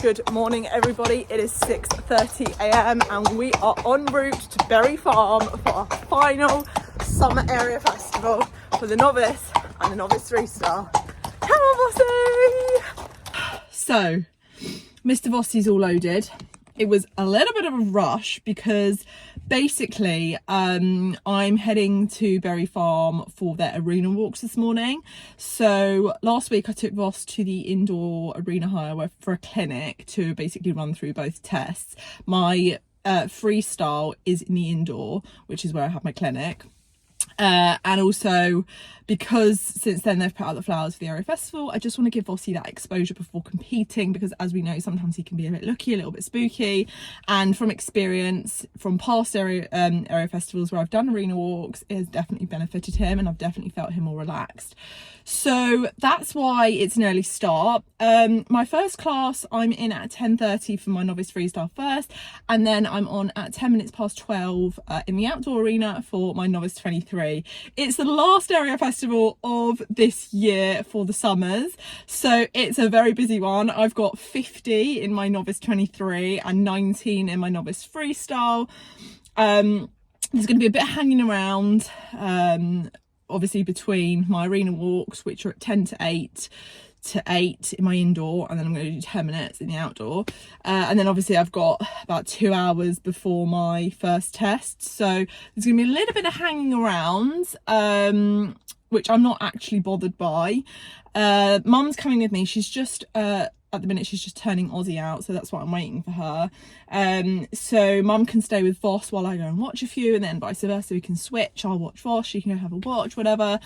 Good morning everybody, it is 6:30 a.m. and we are en route to Berry Farm for our final summer area festival for the novice and the novice 3-star. Come on Vossi! So, Mr. Vossi's all loaded. It was a little bit of a rush because basically I'm heading to Berry Farm for their arena walks this morning. So last week I took Voss to the indoor arena hire for a clinic to basically run through both tests. My freestyle is in the indoor, which is where I have my clinic. And also because since then they've put out the flowers for the area festival, I just want to give Vossi that exposure before competing, because as we know sometimes he can be a bit looky, a little bit spooky, and from experience from past area festivals where I've done arena walks, it has definitely benefited him and I've definitely felt him more relaxed. So that's why it's an early start. My first class I'm in at 10:30 for my novice freestyle first, and then I'm on at 10 minutes past 12 in the outdoor arena for my novice 23. It's the last area festival of this year for the summers, so it's a very busy one. I've got 50 in my novice 23 and 19 in my novice freestyle. There's going to be a bit of hanging around, obviously between my arena walks, which are at 10 to 8 in my indoor, and then I'm going to do 10 minutes in the outdoor, and then obviously I've got about 2 hours before my first test, so there's going to be a little bit of hanging around, which I'm not actually bothered by. Mum's coming with me. She's just at the minute she's just turning Aussie out, so that's why I'm waiting for her. So Mum can stay with Voss while I go and watch a few, and then vice versa, we can switch. I'll watch Voss, she can go have a watch, whatever.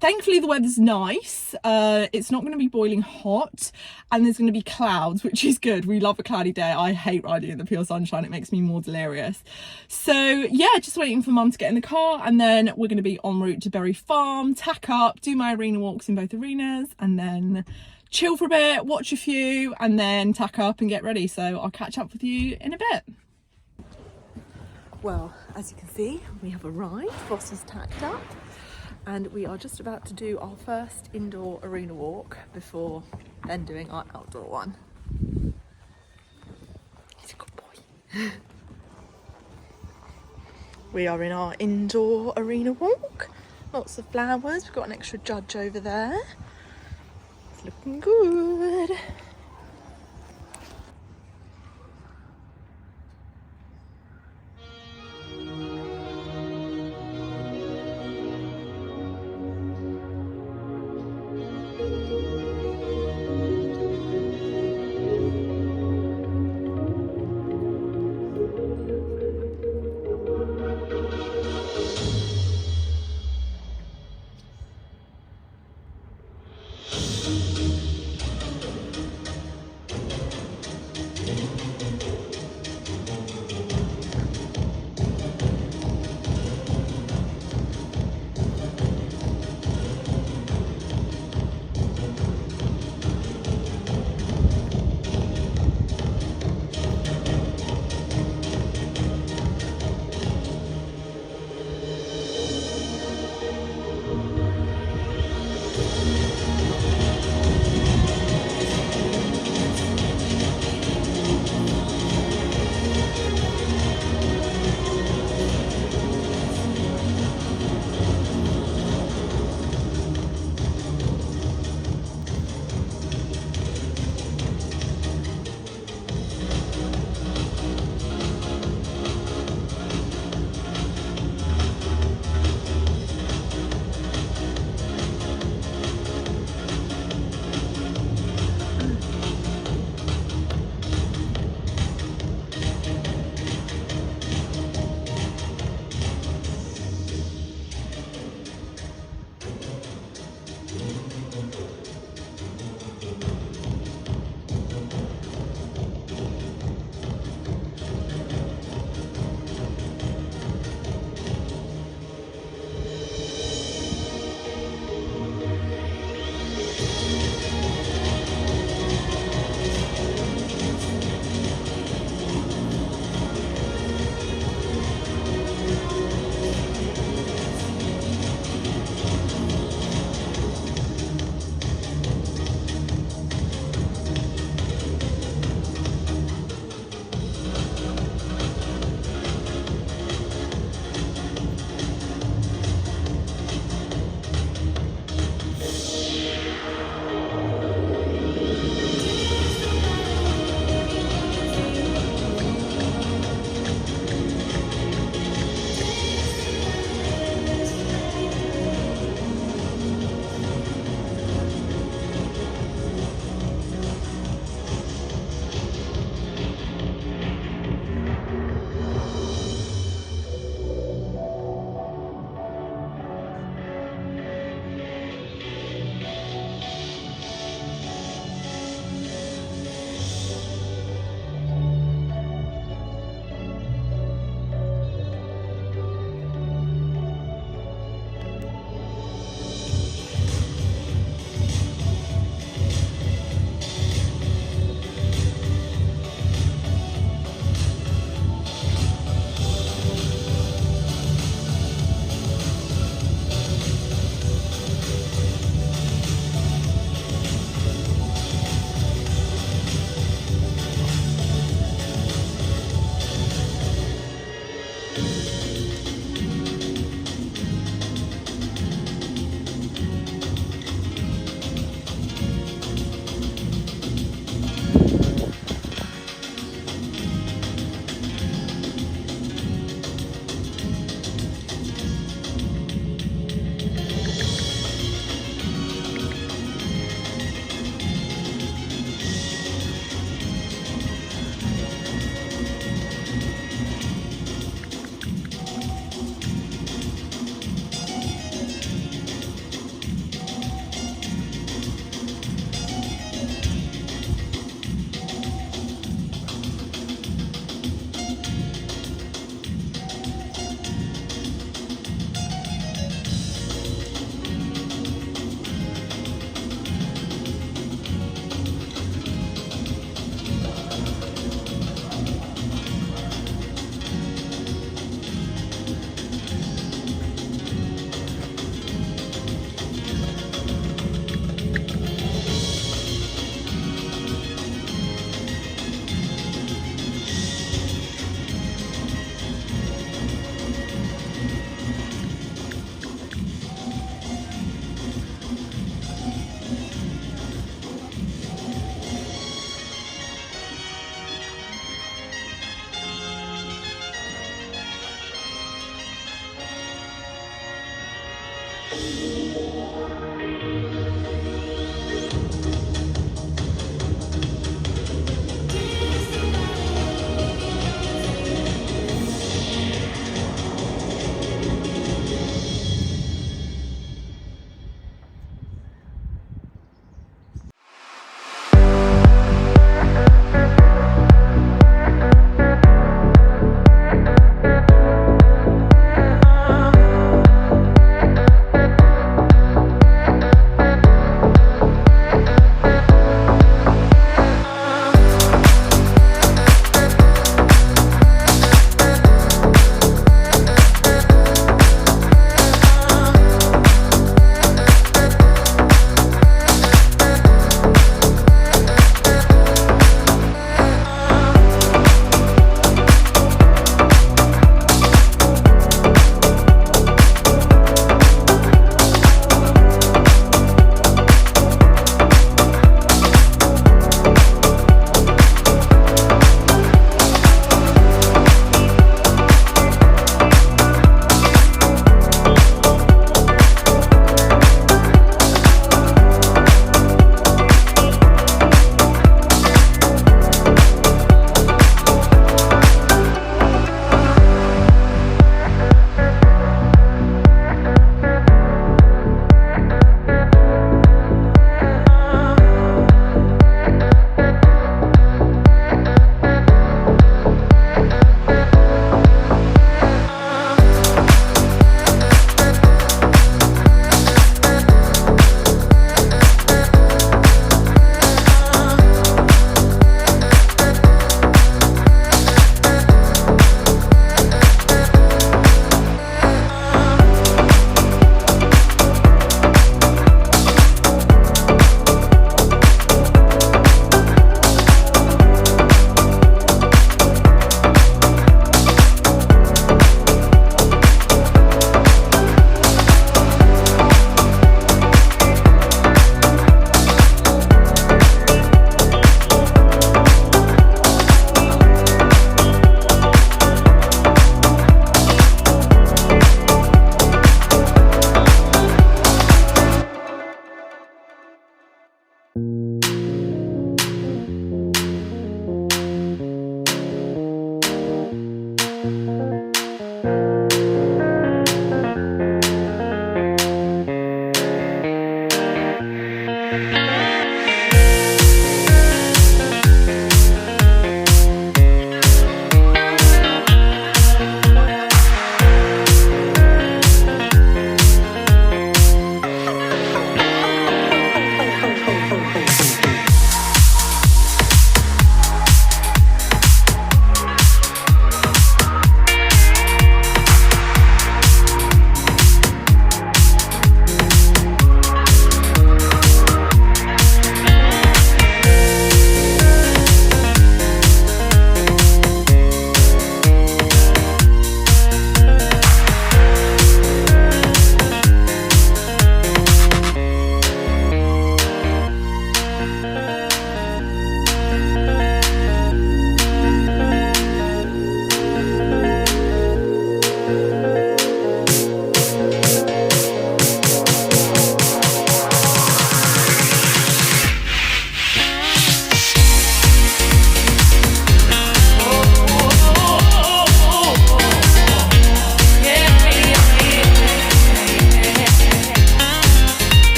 Thankfully the weather's nice. It's not going to be boiling hot, and there's going to be clouds, which is good. We love a cloudy day. I hate riding in the pure sunshine, it makes me more delirious. So yeah, just waiting for Mum to get in the car, and then we're going to be en route to Berry Farm, tack up, do my arena walks in both arenas, and then chill for a bit, watch a few, and then tack up and get ready. So I'll catch up with you in a bit. Well, as you can see, we have arrived. Voss is tacked up, and we are just about to do our first indoor arena walk before then doing our outdoor one. He's a good boy. We are in our indoor arena walk. Lots of flowers. We've got an extra judge over there. It's looking good.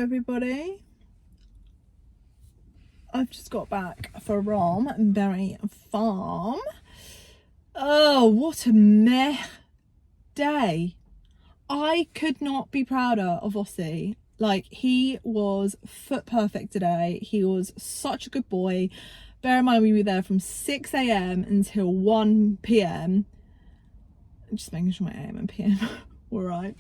everybody. I've just got back from Bury Farm. Oh, what a meh day. I could not be prouder of Vossi. Like, he was foot perfect today. He was such a good boy. Bear in mind, we were there from 6 a.m. until 1 p.m. Just making sure my AM and PM were right.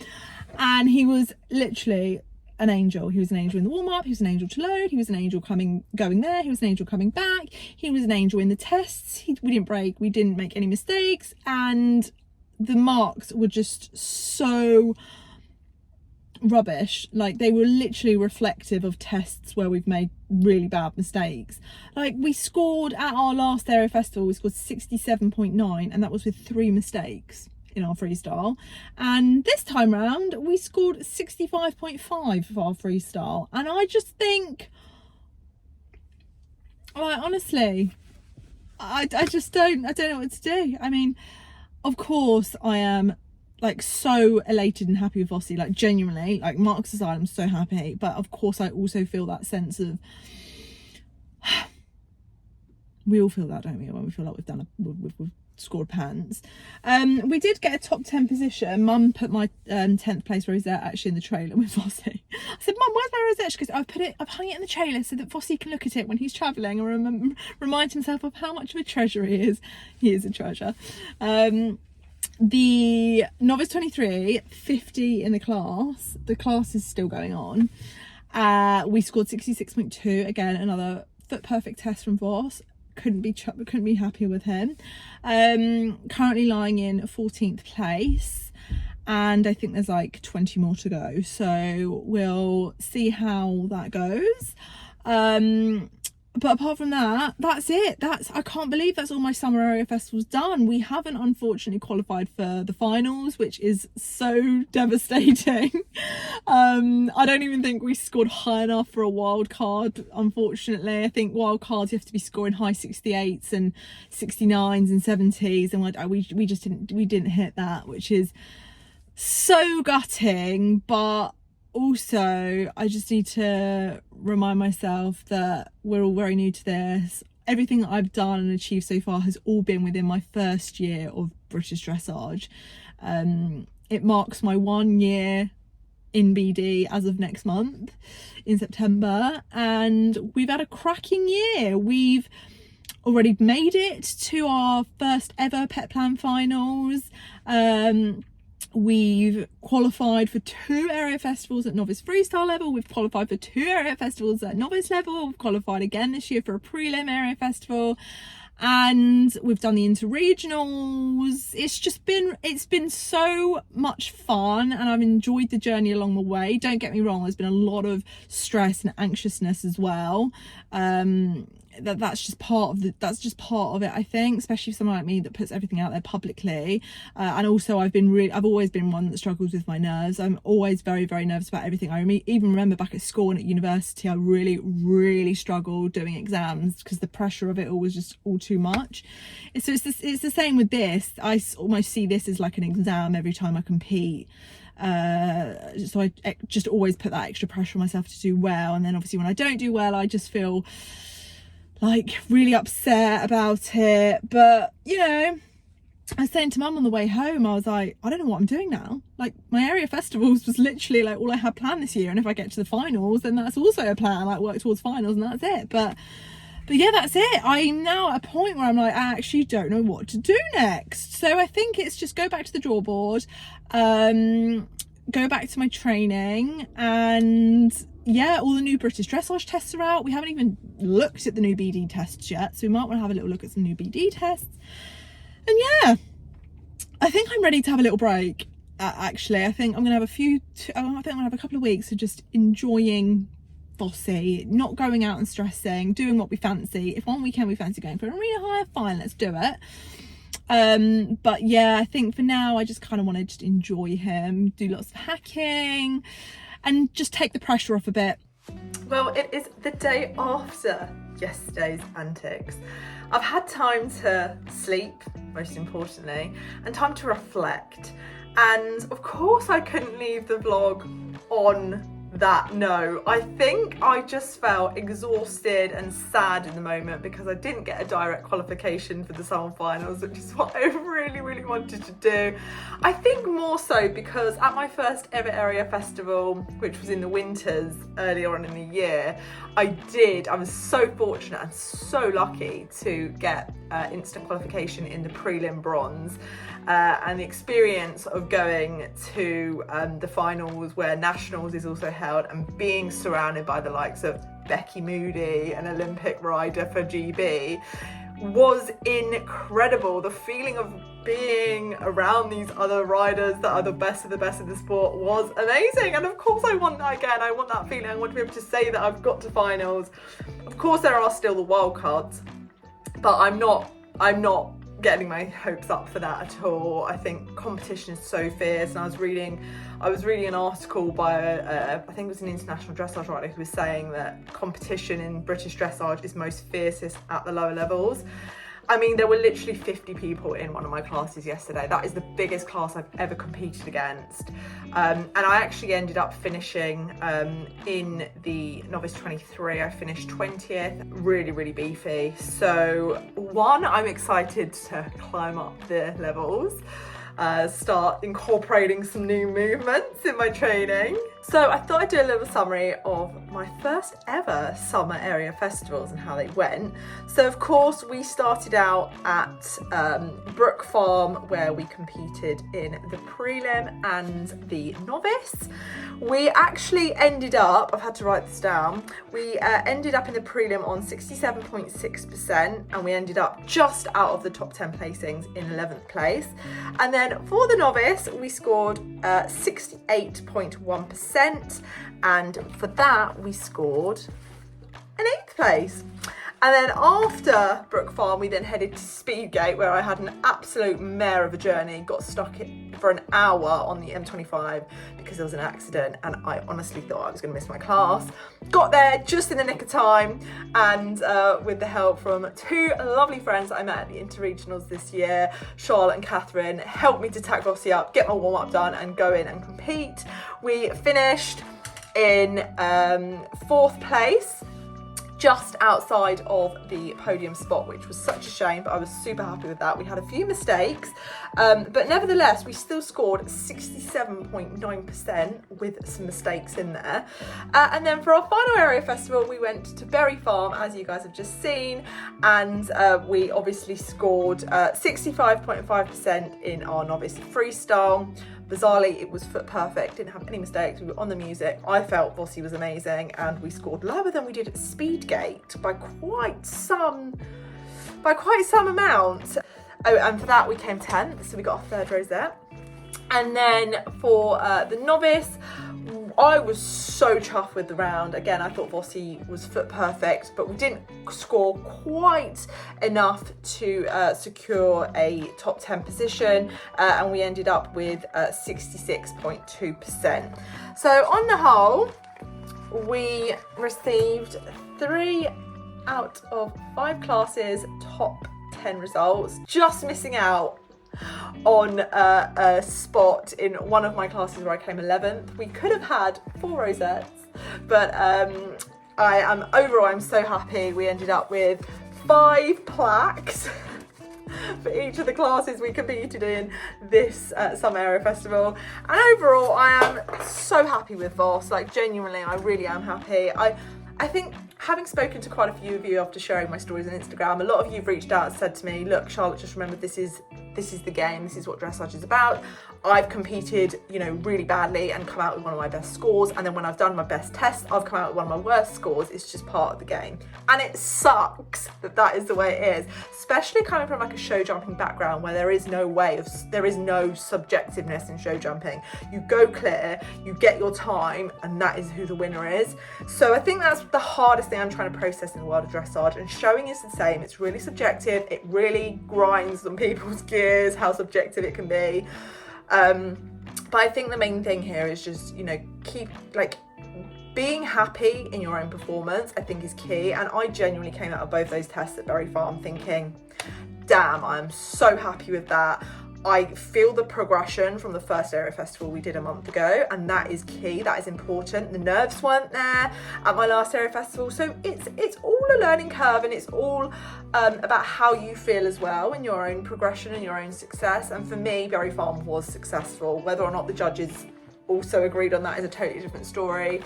And he was literally an angel. He was an angel in the warm-up, he was an angel to load, he was an angel going there, he was an angel coming back, he was an angel in the tests. We didn't break, we didn't make any mistakes, and the marks were just so rubbish. Like, they were literally reflective of tests where we've made really bad mistakes. Like, we scored at our last area festival, we scored 67.9, and that was with 3 mistakes in our freestyle. And this time round we scored 65.5 for our freestyle, and I just think, like, honestly, I just don't know what to do. I mean, of course I am like so elated and happy with Vossi, like genuinely, like marks aside, I'm so happy, but of course I also feel that sense of we all feel that, don't we, when we feel like we've done we've scored pants. We did get a top 10 position. Mum put my 10th place rosette actually in the trailer with Vossi. I said, Mum, where's my rosette? She goes, I've hung it in the trailer so that Vossi can look at it when he's travelling and remind himself of how much of a treasure he is. He is a treasure. The novice 23, 50 in the class is still going on. We scored 66.2, again another foot perfect test from Voss. Couldn't be happier with him. Currently lying in 14th place, and I think there's like 20 more to go, so we'll see how that goes. But apart from that, that's it. I can't believe that's all my summer area festivals done. We haven't unfortunately qualified for the finals, which is so devastating. I don't even think we scored high enough for a wild card, unfortunately. I think wild cards, you have to be scoring high 68s and 69s and 70s, and we just didn't hit that, which is so gutting. But also, I just need to remind myself that we're all very new to this. Everything that I've done and achieved so far has all been within my first year of British dressage. It marks my 1 year in BD as of next month in September, and we've had a cracking year. We've already made it to our first ever Pet Plan finals. We've qualified for 2 area festivals at novice freestyle level. We've qualified for 2 area festivals at novice level. We've qualified again this year for a prelim area festival, and we've done the interregionals. It's been so much fun, and I've enjoyed the journey along the way. Don't get me wrong, there's been a lot of stress and anxiousness as well. That's just part of it, I think, especially for someone like me that puts everything out there publicly. And also I've always been one that struggles with my nerves. I'm always very, very nervous about everything. I even remember back at school and at university, I really, really struggled doing exams because the pressure of it all was just all too much. So it's the same with this. I almost see this as like an exam every time I compete. So I just always put that extra pressure on myself to do well, and then obviously when I don't do well, I just feel like really upset about it. But you know, I was saying to Mum on the way home, I was like, I don't know what I'm doing now. Like, my area festivals was literally like all I had planned this year, and if I get to the finals, then that's also a plan, like work towards finals, and that's it. But yeah, that's it. I'm now at a point where I'm like, I actually don't know what to do next. So I think it's just go back to the drawing board, go back to my training, and yeah, all the new British dressage tests are out. We haven't even looked at the new BD tests yet, so we might want to have a little look at some new BD tests. And yeah, I think I'm ready to have a little break. Actually, I think I'm gonna have I'm gonna have a couple of weeks of just enjoying Vossi, not going out and stressing, doing what we fancy. If one weekend we fancy going for an arena hire, fine, let's do it. But yeah, I think for now I just kind of want to just enjoy him, do lots of hacking, and just take the pressure off a bit. Well, it is the day after yesterday's antics. I've had time to sleep, most importantly, and time to reflect. And of course I couldn't leave the vlog on that note. I think I just felt exhausted and sad in the moment because I didn't get a direct qualification for the summer finals, which is what I really, really wanted to do. I think more so because at my first ever area festival, which was in the winters earlier on in the year, I was so fortunate and so lucky to get instant qualification in the prelim bronze. And the experience of going to the finals where nationals is also held and being surrounded by the likes of Becky Moody, an Olympic rider for GB, was incredible. The feeling of being around these other riders that are the best of the sport was amazing, and of course I want that again. I want that feeling. I want to be able to say that I've got to finals. Of course there are still the wild cards, but I'm not getting my hopes up for that at all. I think competition is so fierce, and I was reading an article by I think it was an international dressage rider who was saying that competition in British dressage is most fiercest at the lower levels. I mean, there were literally 50 people in one of my classes yesterday. That is the biggest class I've ever competed against. And I actually ended up finishing in the Novice 23. I finished 20th, really, really beefy. So one, I'm excited to climb up the levels, start incorporating some new movements in my training. So I thought I'd do a little summary of my first ever summer area festivals and how they went. So of course we started out at Brook Farm, where we competed in the prelim and the novice. We actually ended up, I've had to write this down, we ended up in the prelim on 67.6%, and we ended up just out of the top 10 placings in 11th place. And then for the novice we scored 68.1%. And for that we scored an 8th place. And then after Brook Farm we then headed to Speedgate, where I had an absolute mare of a journey, got stuck for an hour on the M25 because there was an accident, and I honestly thought I was going to miss my class. Got there just in the nick of time, and with the help from two lovely friends that I met at the Interregionals this year, Charlotte and Catherine, helped me to tack Vossi up, get my warm-up done and go in and compete. We finished in 4th place, just outside of the podium spot, which was such a shame, but I was super happy with that. We had a few mistakes, but nevertheless we still scored 67.9% with some mistakes in there. And then for our final area festival we went to Berry Farm, as you guys have just seen, and we obviously scored 65.5% in our novice freestyle. Bizarrely, it was foot perfect, didn't have any mistakes, we were on the music. I felt Vossi was amazing, and we scored lower than we did at Speedgate by quite some amount. Oh, and for that we came 10th, so we got our 3rd rosette. And then for the novice, I was so chuffed with the round. Again, I thought Vossi was foot perfect, but we didn't score quite enough to secure a top 10 position, and we ended up with 66.2%. So on the whole, we received 3 out of 5 classes top 10 results, just missing out on a spot in one of my classes where I came 11th. We could have had 4 rosettes, but I'm so happy. We ended up with 5 plaques for each of the classes we competed in this summer area festival, and overall I am so happy with Vos. Like, genuinely, I really am happy. I think, having spoken to quite a few of you after sharing my stories on Instagram, a lot of you have reached out and said to me, look, Charlotte, just remember this is the game, this is what dressage is about. I've competed, really badly and come out with one of my best scores, and then when I've done my best tests, I've come out with one of my worst scores. It's just part of the game. And it sucks that is the way it is, especially coming from like a show jumping background where there is no subjectiveness in show jumping. You go clear, you get your time, and that is who the winner is. So I think that's the hardest thing I'm trying to process in the world of dressage, and showing is the same. It's really subjective. It really grinds on people's gears how subjective it can be. But I think the main thing here is just, keep being happy in your own performance, I think, is key. And I genuinely came out of both those tests at Berry Farm thinking, damn, I'm so happy with that. I feel the progression from the first area festival we did a month ago, and that is key, that is important. The nerves weren't there at my last area festival, so it's all a learning curve, and it's all about how you feel as well in your own progression and your own success. And for me, Berry Farm was successful. Whether or not the judges also agreed on that is a totally different story.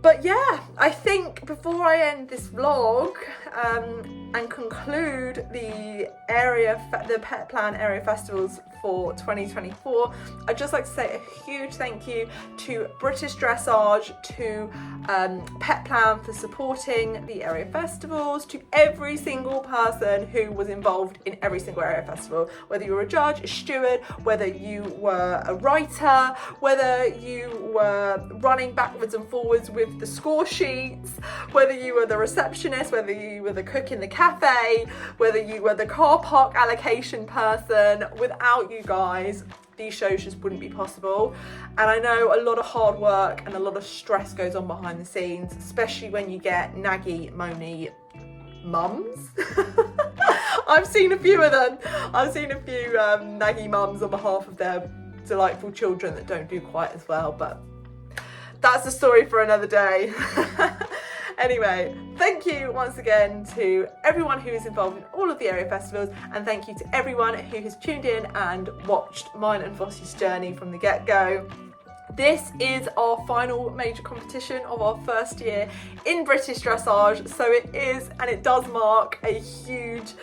But yeah, I think before I end this vlog and conclude the Pet Plan area festivals for 2024, I'd just like to say a huge thank you to British Dressage, to Pet Plan for supporting the area festivals, to every single person who was involved in every single area festival, whether you were a judge, a steward, whether you were a writer, whether you were running backwards and forwards with the score sheets, whether you were the receptionist, whether you were the cook in the cafe, whether you were the car park allocation person. Without you guys, these shows just wouldn't be possible. And I know a lot of hard work and a lot of stress goes on behind the scenes, especially when you get naggy, moany mums. I've seen a few of them. I've seen a few naggy mums on behalf of their delightful children that don't do quite as well, but that's a story for another day. Anyway, thank you once again to everyone who is involved in all of the area festivals, and thank you to everyone who has tuned in and watched mine and Vossi's journey from the get-go. This is our final major competition of our first year in British Dressage, so it is, and it does mark a huge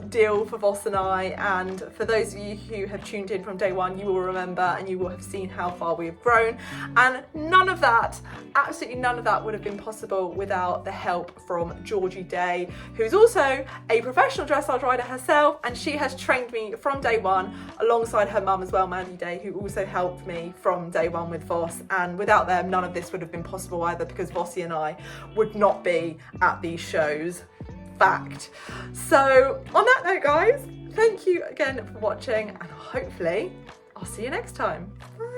deal for Voss and I. And for those of you who have tuned in from day one, you will remember and you will have seen how far we have grown. And none of that, absolutely none of that would have been possible without the help from Georgie Day, who's also a professional dressage rider herself, and she has trained me from day one alongside her mum as well, Mandy Day, who also helped me from day one with Voss. And without them, none of this would have been possible either, because Vossi and I would not be at these shows. Fact. So on that note, guys, thank you again for watching, and hopefully I'll see you next time. Bye.